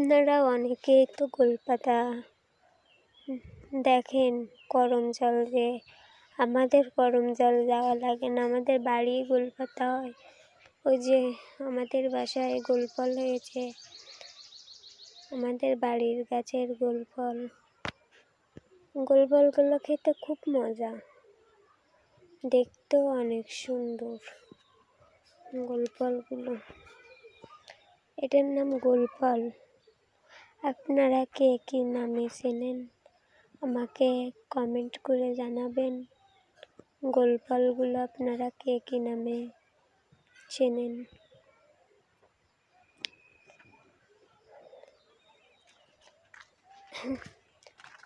আপনারা অনেকেই তো গোলপাতা দেখেন করমজলে, আমাদের করমজল যাওয়া লাগে না, আমাদের বাড়ি গোলপাতা হয়। ওই যে আমাদের বাসায় গোলফল হয়েছে, আমাদের বাড়ির গাছের গোলফলগুলো খেতে খুব মজা, দেখতেও অনেক সুন্দর গোলফলগুলো। এটার নাম গোলফল। আপনারা কে কী নামে চেনেন আমাকে কমেন্ট করে জানাবেন। গোলফলগুলো আপনারা কে কী নামে চেনেন।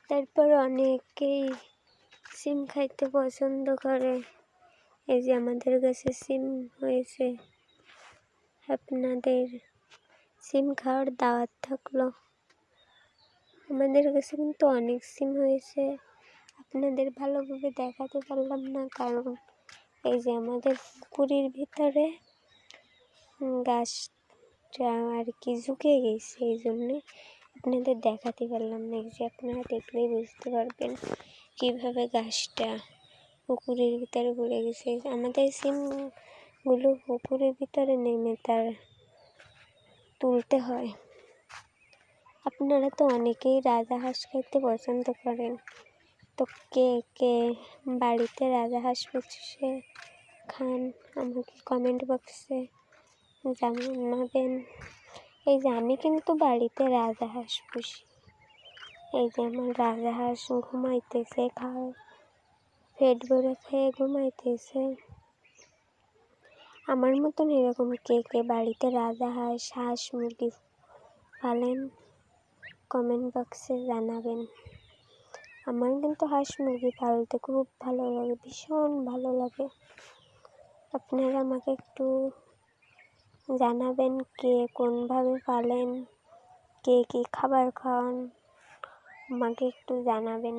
তারপর অনেকেই সিম খাইতে পছন্দ করে। এই যে আমাদের গাছে সিম হয়েছে, আপনাদের সিম খাওয়ার দাওয়াত থাকলো। আমাদের কাছে কিন্তু অনেক সিম হয়েছে, আপনাদের ভালোভাবে দেখাতে পারলাম না, কারণ এই যে আমাদের পুকুরের ভিতরে গাছটা আর কি ঝুঁকে গেছে, এই জন্যে আপনাদের দেখাতে পারলাম না। এই যে আপনারা দেখলেই বুঝতে পারবেন কীভাবে গাছটা পুকুরের ভিতরে পড়ে গেছে। আমাদের সিমগুলো পুকুরের ভিতরে নেমে তার তুলতে হয়। আপনারা তো অনেকেই রাজাহাঁস খেতে পছন্দ করেন, তো কে কে বাড়িতে রাজাহাঁস পুষে খান আমাকে কমেন্ট বক্সে জানাবেন। এই যে আমি কিন্তু বাড়িতে রাজাহাঁস পুষি। এই যে আমার রাজাহাঁস ঘুমাইতেছে, পেট ভরে খেয়ে ঘুমাইতেছে। আমার মতন এরকম কে কে বাড়িতে রাজাহাঁস, হাঁস, মুরগি পালেন কমেন্ট বক্সে জানাবেন। আমার কিন্তু হাঁস মুরগি পালতে খুব ভালো লাগে, ভীষণ ভালো লাগে। আপনারা আমাকে একটু জানাবেন কে কোনভাবে পালেন, কে কী খাবার খান, আমাকে একটু জানাবেন।